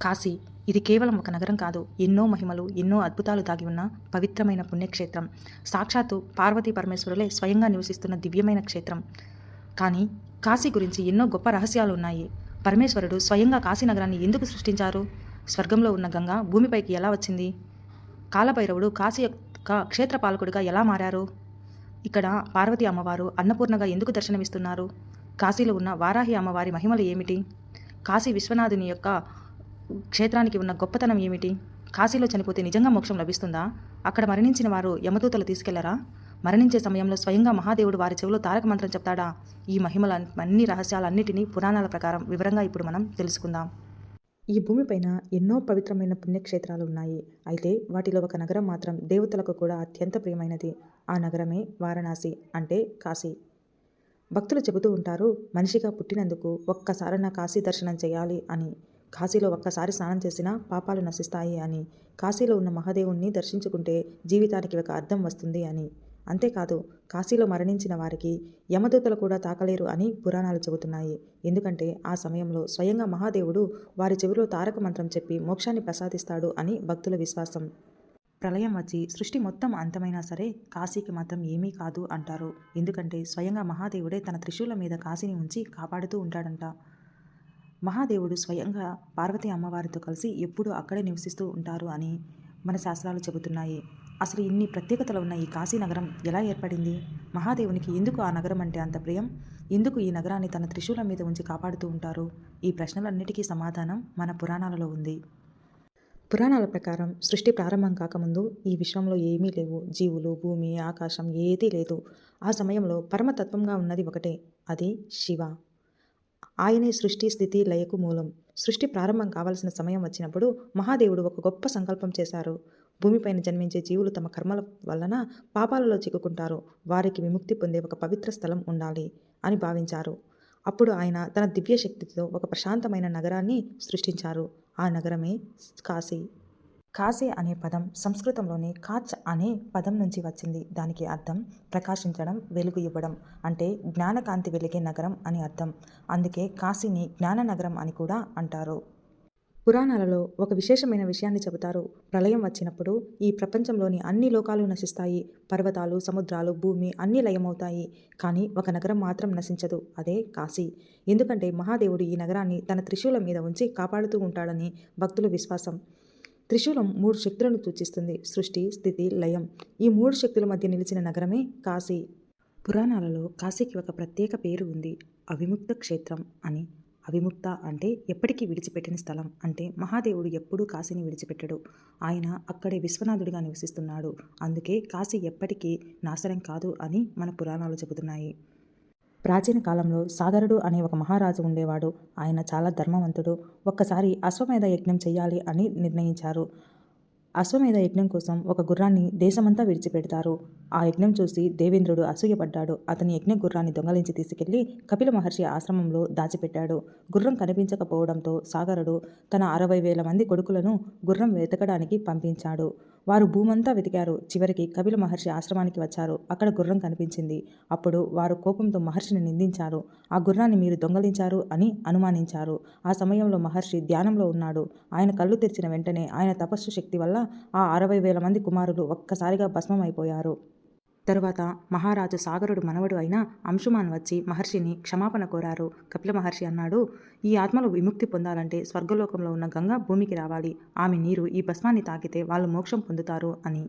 కాశీ ఇది కేవలం ఒక నగరం కాదు. ఎన్నో మహిమలు, ఎన్నో అద్భుతాలు దాగి ఉన్న పవిత్రమైన పుణ్యక్షేత్రం. సాక్షాత్తు పార్వతీ పరమేశ్వరులే స్వయంగా నివసిస్తున్న దివ్యమైన క్షేత్రం. కానీ కాశీ గురించి ఎన్నో గొప్ప రహస్యాలు ఉన్నాయి. పరమేశ్వరుడు స్వయంగా కాశీ నగరాన్ని ఎందుకు సృష్టించారు? స్వర్గంలో ఉన్న గంగ భూమిపైకి ఎలా వచ్చింది? కాలభైరవుడు కాశీ యొక్క క్షేత్రపాలకుడిగా ఎలా మారారు? ఇక్కడ పార్వతీ అమ్మవారు అన్నపూర్ణగా ఎందుకు దర్శనమిస్తున్నారు? కాశీలో ఉన్న వారాహి అమ్మవారి మహిమలు ఏమిటి? కాశీ విశ్వనాథుని యొక్క క్షేత్రానికి ఉన్న గొప్పతనం ఏమిటి? కాశీలో చనిపోతే నిజంగా మోక్షం లభిస్తుందా? అక్కడ మరణించిన వారు యమదూతలు తీసుకెళ్లరా? మరణించే సమయంలో స్వయంగా మహాదేవుడు వారి చెవిలో తారక మంత్రం చెప్తాడా? ఈ మహిమల అన్ని రహస్యాలన్నిటినీ పురాణాల ప్రకారం వివరంగా ఇప్పుడు మనం తెలుసుకుందాం. ఈ భూమిపైన ఎన్నో పవిత్రమైన పుణ్యక్షేత్రాలు ఉన్నాయి. అయితే వాటిలో ఒక నగరం మాత్రం దేవతలకు కూడా అత్యంత ప్రియమైనది. ఆ నగరమే వారణాసి, అంటే కాశీ. భక్తులు చెబుతూ ఉంటారు, మనిషిగా పుట్టినందుకు ఒక్కసారైనా కాశీ దర్శనం చేయాలి అని. కాశీలో ఒక్కసారి స్నానం చేసినా పాపాలు నశిస్తాయి అని. కాశీలో ఉన్న మహాదేవుణ్ణి దర్శించుకుంటే జీవితానికి ఒక అర్థం వస్తుంది అని. అంతేకాదు, కాశీలో మరణించిన వారికి యమదూతలు కూడా తాకలేరు అని పురాణాలు చెబుతున్నాయి. ఎందుకంటే ఆ సమయంలో స్వయంగా మహాదేవుడు వారి చెవిలో తారక మంత్రం చెప్పి మోక్షాన్ని ప్రసాదిస్తాడు అని భక్తుల విశ్వాసం. ప్రళయం వచ్చి సృష్టి మొత్తం అంతమైనా సరే కాశీకి మాత్రం ఏమీ కాదు అంటారు. ఎందుకంటే స్వయంగా మహాదేవుడే తన త్రిశూలం మీద కాశీని ఉంచి కాపాడుతూ ఉంటాడంట. మహాదేవుడు స్వయంగా పార్వతీ అమ్మవారితో కలిసి ఎప్పుడూ అక్కడే నివసిస్తూ ఉంటారు అని మన శాస్త్రాలు చెబుతున్నాయి. అసలు ఇన్ని ప్రత్యేకతలు ఉన్న ఈ కాశీ నగరం ఎలా ఏర్పడింది? మహాదేవునికి ఎందుకు ఆ నగరం అంటే అంత ప్రియం? ఎందుకు ఈ నగరాన్ని తన త్రిశూలం మీద ఉంచి కాపాడుతూ ఉంటారు? ఈ ప్రశ్నలన్నిటికీ సమాధానం మన పురాణాలలో ఉంది. పురాణాల ప్రకారం సృష్టి ప్రారంభం కాకముందు ఈ విశ్వంలో ఏమీ లేవు. జీవులు, భూమి, ఆకాశం ఏదీ లేదు. ఆ సమయంలో పరమతత్వంగా ఉన్నది ఒకటే, అది శివ. ఆయనే సృష్టి, స్థితి, లయకు మూలం. సృష్టి ప్రారంభం కావాల్సిన సమయం వచ్చినప్పుడు మహాదేవుడు ఒక గొప్ప సంకల్పం చేశారు. భూమిపైన జన్మించే జీవులు తమ కర్మల వలన పాపాలలో చిక్కుకుంటారు. వారికి విముక్తి పొందే ఒక పవిత్ర స్థలం ఉండాలి అని భావించారు. అప్పుడు ఆయన తన దివ్య శక్తితో ఒక ప్రశాంతమైన నగరాన్ని సృష్టించారు. ఆ నగరమే కాశీ. కాశీ అనే పదం సంస్కృతంలోని కాచ్ అనే పదం నుంచి వచ్చింది. దానికి అర్థం ప్రకాశించడం, వెలుగు ఇవ్వడం, అంటే జ్ఞానకాంతి వెలిగే నగరం అని అర్థం. అందుకే కాశీని జ్ఞాన నగరం అని కూడా అంటారు. పురాణాలలో ఒక విశేషమైన విషయాన్ని చెబుతారు. ప్రళయం వచ్చినప్పుడు ఈ ప్రపంచంలోని అన్ని లోకాలు నశిస్తాయి. పర్వతాలు, సముద్రాలు, భూమి అన్నీ లయమవుతాయి. కానీ ఒక నగరం మాత్రం నశించదు, అదే కాశీ. ఎందుకంటే మహాదేవుడు ఈ నగరాన్ని తన త్రిశూలం మీద ఉంచి కాపాడుతూ ఉంటాడని భక్తుల విశ్వాసం. త్రిశూలం 3 శక్తులను సూచిస్తుంది: సృష్టి, స్థితి, లయం. ఈ 3 శక్తుల మధ్య నిలిచిన నగరమే కాశీ. పురాణాలలో కాశీకి ఒక ప్రత్యేక పేరు ఉంది, అవిముక్త క్షేత్రం అని. అవిముక్త అంటే ఎప్పటికీ విడిచిపెట్టిన స్థలం. అంటే మహాదేవుడు ఎప్పుడూ కాశీని విడిచిపెట్టడు. ఆయన అక్కడే విశ్వనాథుడిగా నివసిస్తున్నాడు. అందుకే కాశీ ఎప్పటికీ నాశనం కాదు అని మన పురాణాలు చెబుతున్నాయి. ప్రాచీన కాలంలో సాగరుడు అనే ఒక మహారాజు ఉండేవాడు. ఆయన చాలా ధర్మవంతుడు. ఒక్కసారి అశ్వమేధ యజ్ఞం చెయ్యాలి అని నిర్ణయించారు. అశ్వమేధ యజ్ఞం కోసం ఒక గుర్రాన్ని దేశమంతా విడిచిపెడతారు. ఆ యజ్ఞం చూసి దేవేంద్రుడు అసూయపడ్డాడు. అతని యజ్ఞ గుర్రాన్ని దొంగలించి తీసుకెళ్లి కపిల మహర్షి ఆశ్రమంలో దాచిపెట్టాడు. గుర్రం కనిపించకపోవడంతో సాగరుడు తన 60,000 మంది కొడుకులను గుర్రం వెతకడానికి పంపించాడు. వారు భూమంతా వెతికారు. చివరికి కపిల మహర్షి ఆశ్రమానికి వచ్చారు. అక్కడ గుర్రం కనిపించింది. అప్పుడు వారు కోపంతో మహర్షిని నిందించారు. ఆ గుర్రాన్ని మీరు దొంగలించారు అని అనుమానించారు. ఆ సమయంలో మహర్షి ధ్యానంలో ఉన్నాడు. ఆయన కళ్ళు తెరిచిన వెంటనే ఆయన తపస్సు శక్తి వల్ల ఆ 60,000 మంది కుమారులు ఒక్కసారిగా భస్మం అయిపోయారు. తరువాత మహారాజు సాగరుడు మనవడు అయిన అంశుమాన్ వచ్చి మహర్షిని క్షమాపణ కోరారు. కపిల మహర్షి అన్నాడు, ఈ ఆత్మలు విముక్తి పొందాలంటే స్వర్గలోకంలో ఉన్న గంగ భూమికి రావాలి. ఆమె నీరు ఈ భస్మాన్ని తాకితే వాళ్ళు మోక్షం పొందుతారు అని.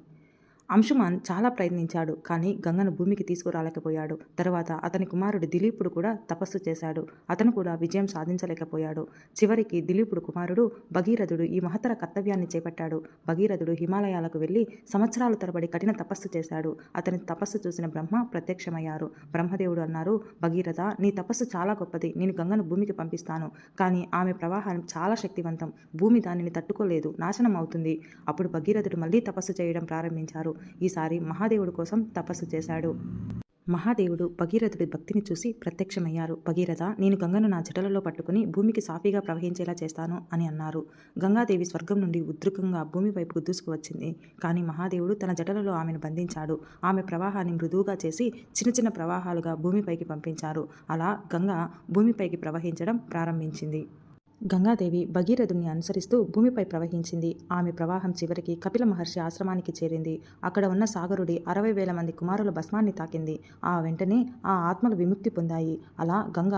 అంశుమాన్ చాలా ప్రయత్నించాడు, కానీ గంగను భూమికి తీసుకురాలేకపోయాడు. తర్వాత అతని కుమారుడు దిలీపుడు కూడా తపస్సు చేశాడు. అతను కూడా విజయం సాధించలేకపోయాడు. చివరికి దిలీపుడు కుమారుడు భగీరథుడు ఈ మహత్తర కర్తవ్యాన్ని చేపట్టాడు. భగీరథుడు హిమాలయాలకు వెళ్ళి సంవత్సరాల తరబడి కఠిన తపస్సు చేశాడు. అతని తపస్సు చూసిన బ్రహ్మ ప్రత్యక్షమయ్యారు. బ్రహ్మదేవుడు అన్నారు, భగీరథ, నీ తపస్సు చాలా గొప్పది. నేను గంగను భూమికి పంపిస్తాను. కానీ ఆమె ప్రవాహం చాలా శక్తివంతం. భూమి దానిని తట్టుకోలేదు, నాశనం అవుతుంది. అప్పుడు భగీరథుడు మళ్ళీ తపస్సు చేయడం ప్రారంభించారు. ఈసారి మహాదేవుడు కోసం తపస్సు చేశాడు. మహాదేవుడు భగీరథుడి భక్తిని చూసి ప్రత్యక్షమయ్యారు. భగీరథ, నేను గంగను నా జటలలో పట్టుకుని భూమికి సాఫీగా ప్రవహించేలా చేస్తాను అని అన్నారు. గంగాదేవి స్వర్గం నుండి ఉద్రుకంగా భూమి వైపుకు దూసుకువచ్చింది. కానీ మహాదేవుడు తన జటలలో ఆమెను బంధించాడు. ఆమె ప్రవాహాన్ని మృదువుగా చేసి చిన్న చిన్న ప్రవాహాలుగా భూమిపైకి పంపించారు. అలా గంగ భూమిపైకి ప్రవహించడం ప్రారంభించింది. గంగాదేవి భగీరథుని అనుసరిస్తూ భూమిపై ప్రవహించింది. ఆమె ప్రవాహం చివరికి కపిల మహర్షి ఆశ్రమానికి చేరింది. అక్కడ ఉన్న సాగరుడి 60,000 మంది కుమారుల భస్మాన్ని తాకింది. ఆ వెంటనే ఆ ఆత్మలు విముక్తి పొందాయి. అలా గంగ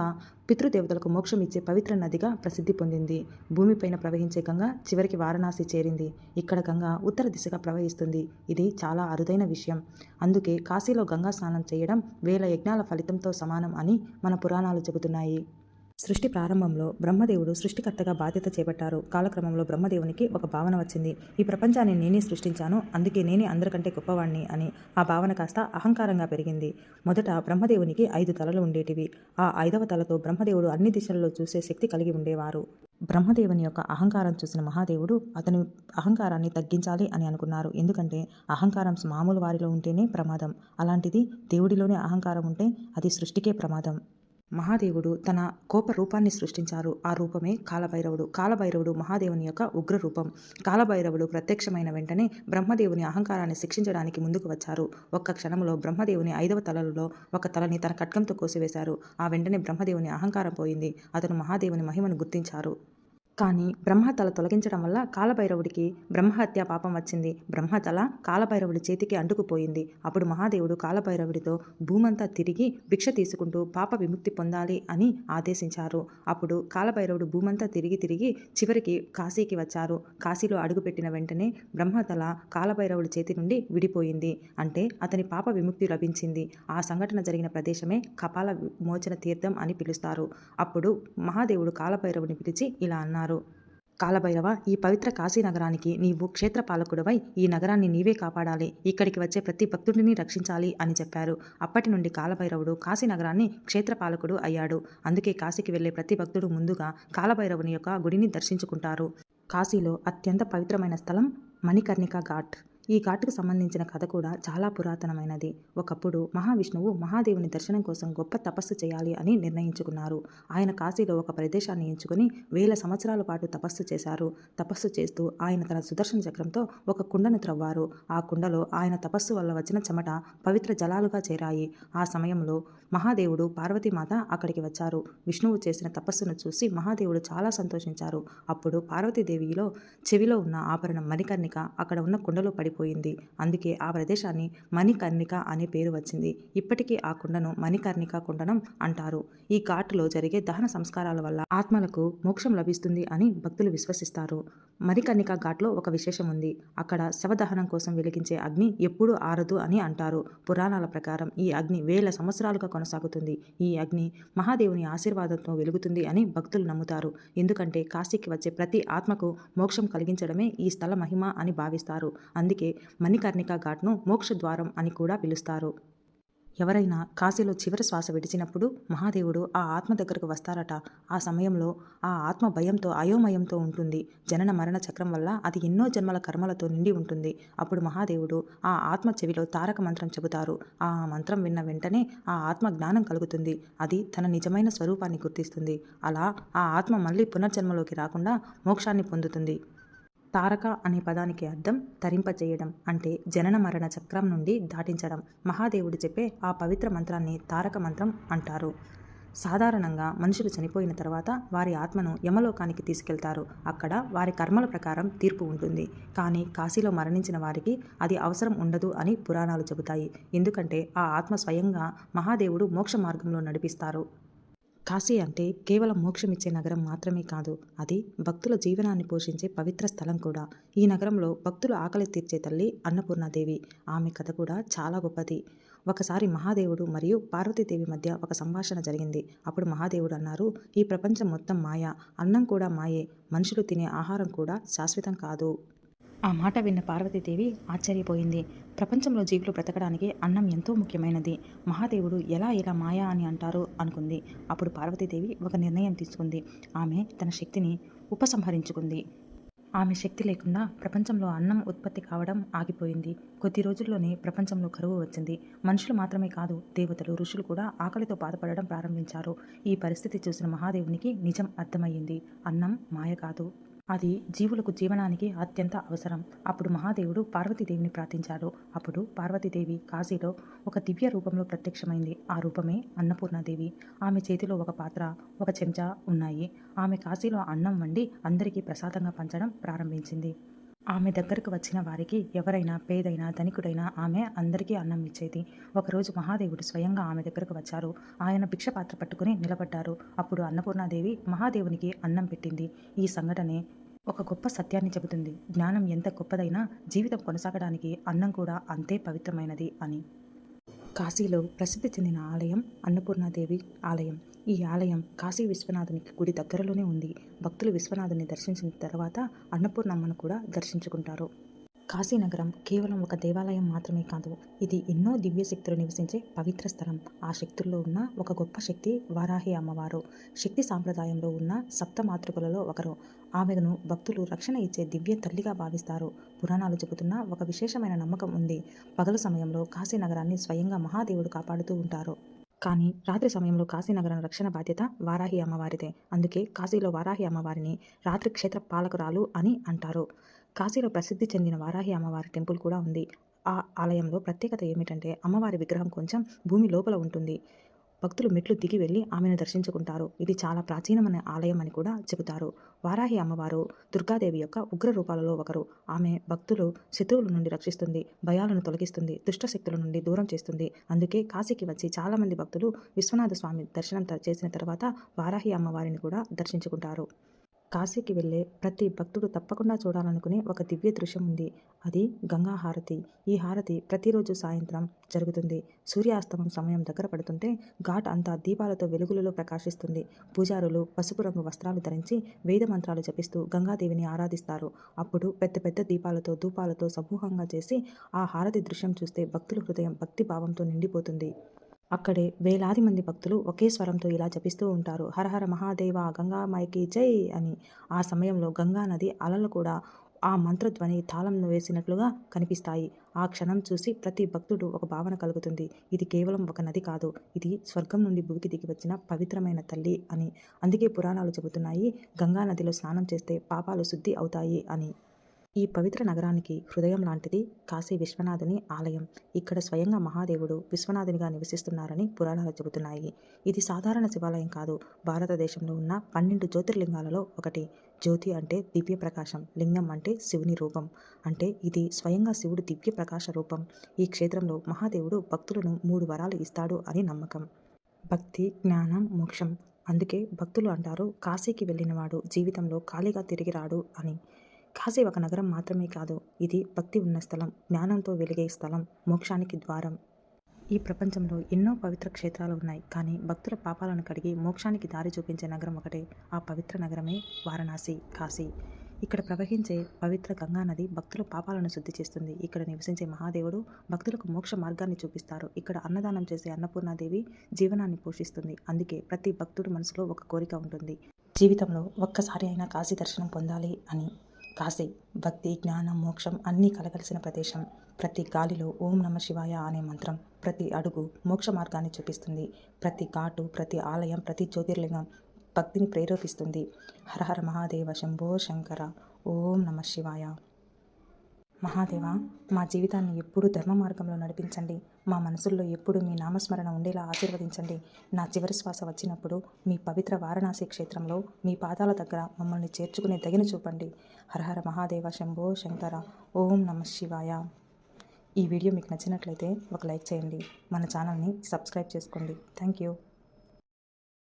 పితృదేవతలకు మోక్షం ఇచ్చే పవిత్ర నదిగా ప్రసిద్ధి పొందింది. భూమిపైన ప్రవహించే గంగ చివరికి వారణాసి చేరింది. ఇక్కడ గంగ ఉత్తర దిశగా ప్రవహిస్తుంది. ఇది చాలా అరుదైన విషయం. అందుకే కాశీలో గంగా స్నానం చేయడం 1000 యజ్ఞాల ఫలితంతో సమానం అని మన పురాణాలు చెబుతున్నాయి. సృష్టి ప్రారంభంలో బ్రహ్మదేవుడు సృష్టికర్తగా బాధ్యత చేపట్టారు. కాలక్రమంలో బ్రహ్మదేవునికి ఒక భావన వచ్చింది. ఈ ప్రపంచాన్ని నేనే సృష్టించాను, అందుకే నేనే అందరికంటే గొప్పవాణ్ణి అని. ఆ భావన కాస్త అహంకారంగా పెరిగింది. మొదట బ్రహ్మదేవునికి 5 తలలు ఉండేటివి. ఆ 5వ తలతో బ్రహ్మదేవుడు అన్ని దిశలలో చూసే శక్తి కలిగి ఉండేవారు. బ్రహ్మదేవుని యొక్క అహంకారం చూసిన మహాదేవుడు అతని అహంకారాన్ని తగ్గించాలి అని అనుకున్నారు. ఎందుకంటే అహంకారం మామూలు వారిలో ఉంటేనే ప్రమాదం. అలాంటిది దేవుడిలోనే అహంకారం ఉంటే అది సృష్టికే ప్రమాదం. మహాదేవుడు తన కోప రూపాన్ని సృష్టించారు. ఆ రూపమే కాలభైరవుడు. కాలభైరవుడు మహాదేవుని యొక్క ఉగ్ర రూపం. కాలభైరవుడు ప్రత్యక్షమైన వెంటనే బ్రహ్మదేవుని అహంకారాన్ని శిక్షించడానికి ముందుకు వచ్చారు. ఒక్క క్షణంలో బ్రహ్మదేవుని 5వ తలలో ఒక తలని తన ఖడ్గంతో కోసివేశారు. ఆ వెంటనే బ్రహ్మదేవుని అహంకారం పోయింది. అతను మహాదేవుని మహిమను గుర్తించారు. కానీ బ్రహ్మ తల తొలగించడం వల్ల కాలభైరవుడికి బ్రహ్మహత్య పాపం వచ్చింది. బ్రహ్మతల కాలభైరవుడి చేతికి అంటుకుపోయింది. అప్పుడు మహాదేవుడు కాలభైరవుడితో భూమంతా తిరిగి భిక్ష తీసుకుంటూ పాప విముక్తి పొందాలి అని ఆదేశించారు. అప్పుడు కాలభైరవుడు భూమంతా తిరిగి చివరికి కాశీకి వచ్చారు. కాశీలో అడుగుపెట్టిన వెంటనే బ్రహ్మతల కాలభైరవుడి చేతి నుండి విడిపోయింది. అంటే అతని పాప విముక్తి లభించింది. ఆ సంఘటన జరిగిన ప్రదేశమే కపాల మోచన తీర్థం అని పిలుస్తారు. అప్పుడు మహాదేవుడు కాలభైరవుని పిలిచి ఇలా అన్నారు. కాలభైరవ, ఈ పవిత్ర కాశీ నగరానికి నీవు క్షేత్రపాలకుడివై ఈ నగరాన్ని నీవే కాపాడాలి. ఇక్కడికి వచ్చే ప్రతి భక్తుడిని రక్షించాలి అని చెప్పారు. అప్పటి నుండి కాలభైరవుడు కాశీ నగరాన్ని క్షేత్రపాలకుడు అయ్యాడు. అందుకే కాశీకి వెళ్లే ప్రతి భక్తుడు ముందుగా కాలభైరవుని యొక్క గుడిని దర్శించుకుంటారు. కాశీలో అత్యంత పవిత్రమైన స్థలం మణికర్ణికా ఘాట్. ఈ ఘాటుకు సంబంధించిన కథ కూడా చాలా పురాతనమైనది. ఒకప్పుడు మహావిష్ణువు మహాదేవుని దర్శనం కోసం గొప్ప తపస్సు చేయాలి అని నిర్ణయించుకున్నారు. ఆయన కాశీలో ఒక ప్రదేశాన్ని ఎంచుకొని 1000 సంవత్సరాల పాటు తపస్సు చేశారు. తపస్సు చేస్తూ ఆయన తన సుదర్శన చక్రంతో ఒక కుండను త్రవ్వారు. ఆ కుండలో ఆయన తపస్సు వల్ల వచ్చిన చెమట పవిత్ర జలాలుగా చేరాయి. ఆ సమయంలో మహాదేవుడు పార్వతీమాత అక్కడికి వచ్చారు. విష్ణువు చేసిన తపస్సును చూసి మహాదేవుడు చాలా సంతోషించారు. అప్పుడు పార్వతీదేవిలో చెవిలో ఉన్న ఆభరణం మణికర్ణిక అక్కడ ఉన్న కుండలో పడిపోయింది. అందుకే ఆ ప్రదేశాన్ని మణికర్ణిక అనే పేరు వచ్చింది. ఇప్పటికీ ఆ కుండను మణికర్ణిక కుండనం అంటారు. ఈ ఘాటులో జరిగే దహన సంస్కారాల వల్ల ఆత్మలకు మోక్షం లభిస్తుంది అని భక్తులు విశ్వసిస్తారు. మణికర్ణిక ఘాట్లో ఒక విశేషం ఉంది. అక్కడ శవదహనం కోసం వెలిగించే అగ్ని ఎప్పుడూ ఆరదు అని అంటారు. పురాణాల ప్రకారం ఈ అగ్ని 1000 సంవత్సరాలుగా కొనసాగుతుంది. ఈ అగ్ని మహాదేవుని ఆశీర్వాదంతో వెలుగుతుంది అని భక్తులు నమ్ముతారు. ఎందుకంటే కాశీకి వచ్చే ప్రతి ఆత్మకు మోక్షం కలిగించడమే ఈ స్థల మహిమ అని భావిస్తారు. అందుకే మణికర్ణిక ఘాట్ను మోక్షద్వారం అని కూడా పిలుస్తారు. ఎవరైనా కాశీలో చివరి శ్వాస విడిచినప్పుడు మహాదేవుడు ఆ ఆత్మ దగ్గరకు వస్తారట. ఆ సమయంలో ఆ ఆత్మ భయంతో అయోమయంతో ఉంటుంది. జనన మరణ చక్రం వల్ల అది ఎన్నో జన్మల కర్మలతో నిండి ఉంటుంది. అప్పుడు మహాదేవుడు ఆ ఆత్మ చెవిలో తారక మంత్రం చెబుతారు. ఆ మంత్రం విన్న వెంటనే ఆ ఆత్మ జ్ఞానం కలుగుతుంది. అది తన నిజమైన స్వరూపాన్ని గుర్తిస్తుంది. అలా ఆ ఆత్మ మళ్ళీ పునర్జన్మలోకి రాకుండా మోక్షాన్ని పొందుతుంది. తారక అనే పదానికి అర్థం తరింపజేయడం, అంటే జనన మరణ చక్రం నుండి దాటించడం. మహాదేవుడు చెప్పే ఆ పవిత్ర మంత్రాన్ని తారక మంత్రం అంటారు. సాధారణంగా మనుషులు చనిపోయిన తర్వాత వారి ఆత్మను యమలోకానికి తీసుకెళ్తారు. అక్కడ వారి కర్మల ప్రకారం తీర్పు ఉంటుంది. కానీ కాశీలో మరణించిన వారికి అది అవసరం ఉండదు అని పురాణాలు చెబుతాయి. ఎందుకంటే ఆ ఆత్మ స్వయంగా మహాదేవుడు మోక్ష మార్గంలో నడిపిస్తారు. కాశీ అంటే కేవలం మోక్షమిచ్చే నగరం మాత్రమే కాదు, అది భక్తుల జీవనాన్ని పోషించే పవిత్ర స్థలం కూడా. ఈ నగరంలో భక్తులు ఆకలి తీర్చే తల్లి అన్నపూర్ణాదేవి. ఆమె కథ కూడా చాలా గొప్పది. ఒకసారి మహాదేవుడు మరియు పార్వతీదేవి మధ్య ఒక సంభాషణ జరిగింది. అప్పుడు మహాదేవుడు అన్నారు, ఈ ప్రపంచం మొత్తం మాయ, అన్నం కూడా మాయే, మనుషులు తినే ఆహారం కూడా శాశ్వతం కాదు. ఆ మాట విన్న పార్వతీదేవి ఆశ్చర్యపోయింది. ప్రపంచంలో జీవులు బ్రతకడానికి అన్నం ఎంతో ముఖ్యమైనది. మహాదేవుడు ఇలా మాయా అని అంటారు అనుకుంది. అప్పుడు పార్వతీదేవి ఒక నిర్ణయం తీసుకుంది. ఆమె తన శక్తిని ఉపసంహరించుకుంది. ఆమె శక్తి లేకుండా ప్రపంచంలో అన్నం ఉత్పత్తి కావడం ఆగిపోయింది. కొద్ది రోజుల్లోనే ప్రపంచంలో కరువు వచ్చింది. మనుషులు మాత్రమే కాదు, దేవతలు, ఋషులు కూడా ఆకలితో బాధపడడం ప్రారంభించారు. ఈ పరిస్థితి చూసిన మహాదేవునికి నిజం అర్థమయ్యింది. అన్నం మాయ కాదు, అది జీవులకు జీవనానికి అత్యంత అవసరం. అప్పుడు మహాదేవుడు పార్వతీదేవిని ప్రార్థించాడు. అప్పుడు పార్వతీదేవి కాశీలో ఒక దివ్య రూపంలో ప్రత్యక్షమైంది. ఆ రూపమే అన్నపూర్ణాదేవి. ఆమె చేతిలో ఒక పాత్ర, ఒక చెంచా ఉన్నాయి. ఆమె కాశీలో అన్నం వండి అందరికీ ప్రసాదంగా పంచడం ప్రారంభించింది. ఆమె దగ్గరకు వచ్చిన వారికి ఎవరైనా పేదైనా ధనికుడైనా ఆమె అందరికీ అన్నం ఇచ్చేది. ఒకరోజు మహాదేవుడు స్వయంగా ఆమె దగ్గరకు వచ్చారు. ఆయన భిక్ష పాత్ర పట్టుకుని నిలబడ్డారు. అప్పుడు అన్నపూర్ణాదేవి మహాదేవునికి అన్నం పెట్టింది. ఈ సంఘటనే ఒక గొప్ప సత్యాన్ని చెబుతుంది. జ్ఞానం ఎంత గొప్పదైనా జీవితం కొనసాగడానికి అన్నం కూడా అంతే పవిత్రమైనది అని. కాశీలో ప్రసిద్ధి చెందిన ఆలయం అన్నపూర్ణాదేవి ఆలయం. ఈ ఆలయం కాశీ విశ్వనాథుని గుడి దగ్గరలోనే ఉంది. భక్తులు విశ్వనాథుని దర్శించిన తర్వాత అన్నపూర్ణమ్మను కూడా దర్శించుకుంటారు. కాశీనగరం కేవలం ఒక దేవాలయం మాత్రమే కాదు, ఇది ఎన్నో దివ్య శక్తులు నివసించే పవిత్ర స్థలం. ఆ శక్తుల్లో ఉన్న ఒక గొప్ప శక్తి వారాహి అమ్మవారు. శక్తి సాంప్రదాయంలో ఉన్న సప్త మాతృకలలో ఒకరు. ఆమెను భక్తులు రక్షణ ఇచ్చే దివ్య తల్లిగా భావిస్తారు. పురాణాలు చెబుతున్న ఒక విశేషమైన నమ్మకం ఉంది. పగలు సమయంలో కాశీనగరాన్ని స్వయంగా మహాదేవుడు కాపాడుతూ ఉంటారు. కానీ రాత్రి సమయంలో కాశీనగరం రక్షణ బాధ్యత వారాహి అమ్మవారిదే. అందుకే కాశీలో వారాహి అమ్మవారిని రాత్రి క్షేత్ర పాలకురాలు అని అంటారు. కాశీలో ప్రసిద్ధి చెందిన వారాహి అమ్మవారి టెంపుల్ కూడా ఉంది. ఆ ఆలయంలో ప్రత్యేకత ఏమిటంటే అమ్మవారి విగ్రహం కొంచెం భూమి లోపల ఉంటుంది. భక్తులు మెట్లు దిగి వెళ్ళి ఆమెను దర్శించుకుంటారు. ఇది చాలా ప్రాచీనమైన ఆలయం అని కూడా చెబుతారు. వారాహి అమ్మవారు దుర్గాదేవి యొక్క ఉగ్ర రూపాలలో ఒకరు. ఆమె భక్తులు శత్రువుల నుండి రక్షిస్తుంది, భయాలను తొలగిస్తుంది, దుష్ట శక్తుల నుండి దూరం చేస్తుంది. అందుకే కాశీకి వచ్చి చాలామంది భక్తులు విశ్వనాథ స్వామి దర్శనం చేసిన తర్వాత వారాహి అమ్మవారిని కూడా దర్శించుకుంటారు. కాశీకి వెళ్ళే ప్రతి భక్తుడు తప్పకుండా చూడాలనుకునే ఒక దివ్య దృశ్యం ఉంది. అది గంగా హారతి. ఈ హారతి ప్రతిరోజు సాయంత్రం జరుగుతుంది. సూర్యాస్తమం సమయం దగ్గర పడుతుంటే ఘాట్ అంతా దీపాలతో వెలుగులలో ప్రకాశిస్తుంది. పూజారులు పసుపు రంగు వస్త్రాలు ధరించి వేద మంత్రాలు జపిస్తూ గంగాదేవిని ఆరాధిస్తారు. అప్పుడు పెద్ద పెద్ద దీపాలతో ధూపాలతో సమూహంగా చేసి ఆ హారతి దృశ్యం చూస్తే భక్తుల హృదయం భక్తి భావంతో నిండిపోతుంది. అక్కడే వేలాది మంది భక్తులు ఒకే స్వరంతో ఇలా జపిస్తూ ఉంటారు, హరహర మహాదేవ గంగామాయికి జై అని. ఆ సమయంలో గంగా నది అలలు కూడా ఆ మంత్రధ్వని తాళం వేసినట్లుగా కనిపిస్తాయి. ఆ క్షణం చూసి ప్రతి భక్తుడు ఒక భావన కలుగుతుంది, ఇది కేవలం ఒక నది కాదు, ఇది స్వర్గం నుండి భూమికి దిగి వచ్చిన పవిత్రమైన తల్లి అని. అందుకే పురాణాలు చెబుతున్నాయి, గంగా నదిలో స్నానం చేస్తే పాపాలు శుద్ధి అవుతాయి అని. ఈ పవిత్ర నగరానికి హృదయం లాంటిది కాశీ విశ్వనాథుని ఆలయం. ఇక్కడ స్వయంగా మహాదేవుడు విశ్వనాథునిగా నివసిస్తున్నారని పురాణాలు చెబుతున్నాయి. ఇది సాధారణ శివాలయం కాదు, భారతదేశంలో ఉన్న 12 జ్యోతిర్లింగాలలో ఒకటి. జ్యోతి అంటే దివ్య ప్రకాశం, లింగం అంటే శివుని రూపం. అంటే ఇది స్వయంగా శివుడు దివ్య ప్రకాశ రూపం. ఈ క్షేత్రంలో మహాదేవుడు భక్తులను 3 వరాలు ఇస్తాడు అని నమ్మకం. భక్తి, జ్ఞానం, మోక్షం. అందుకే భక్తులు అంటారు, కాశీకి వెళ్ళినవాడు జీవితంలో ఖాళీగా తిరిగి రాడు అని. కాశీ ఒక నగరం మాత్రమే కాదు, ఇది భక్తి ఉన్న స్థలం, జ్ఞానంతో వెలిగే స్థలం, మోక్షానికి ద్వారం. ఈ ప్రపంచంలో ఎన్నో పవిత్ర క్షేత్రాలు ఉన్నాయి, కానీ భక్తుల పాపాలను కడిగి మోక్షానికి దారి చూపించే నగరం ఒకటే. ఆ పవిత్ర నగరమే వారణాసి, కాశీ. ఇక్కడ ప్రవహించే పవిత్ర గంగా నది భక్తుల పాపాలను శుద్ధి చేస్తుంది. ఇక్కడ నివసించే మహాదేవుడు భక్తులకు మోక్ష మార్గాన్ని చూపిస్తారు. ఇక్కడ అన్నదానం చేసే అన్నపూర్ణాదేవి జీవనాన్ని పోషిస్తుంది. అందుకే ప్రతి భక్తుడు మనసులో ఒక కోరిక ఉంటుంది, జీవితంలో ఒక్కసారి అయినా కాశీ దర్శనం పొందాలి అని. కాశీ భక్తి, జ్ఞానం, మోక్షం అన్నీ కలగలిసిన ప్రదేశం. ప్రతి గాలిలో ఓం నమ శివాయ అనే మంత్రం, ప్రతి అడుగు మోక్ష మార్గాన్ని చూపిస్తుంది. ప్రతి ఘాటు, ప్రతి ఆలయం, ప్రతి జ్యోతిర్లింగం భక్తిని ప్రేరేపిస్తుంది. హరహర మహాదేవ శంభో శంకర, ఓం నమ శివాయ. మహాదేవ, మా జీవితాన్ని ఎప్పుడూ ధర్మ మార్గంలో నడిపించండి. మా మనసుల్లో ఎప్పుడూ మీ నామస్మరణ ఉండేలా ఆశీర్వదించండి. నా చివరి శ్వాస వచ్చినప్పుడు మీ పవిత్ర వారణాసి క్షేత్రంలో మీ పాదాల దగ్గర మమ్మల్ని చేర్చుకునే దగిన చూపండి. హరహర మహాదేవ శంభో శంకర, ఓం నమ శివాయ. ఈ వీడియో మీకు నచ్చినట్లయితే ఒక లైక్ చేయండి. మన ఛానల్ని సబ్స్క్రైబ్ చేసుకోండి. Thank you.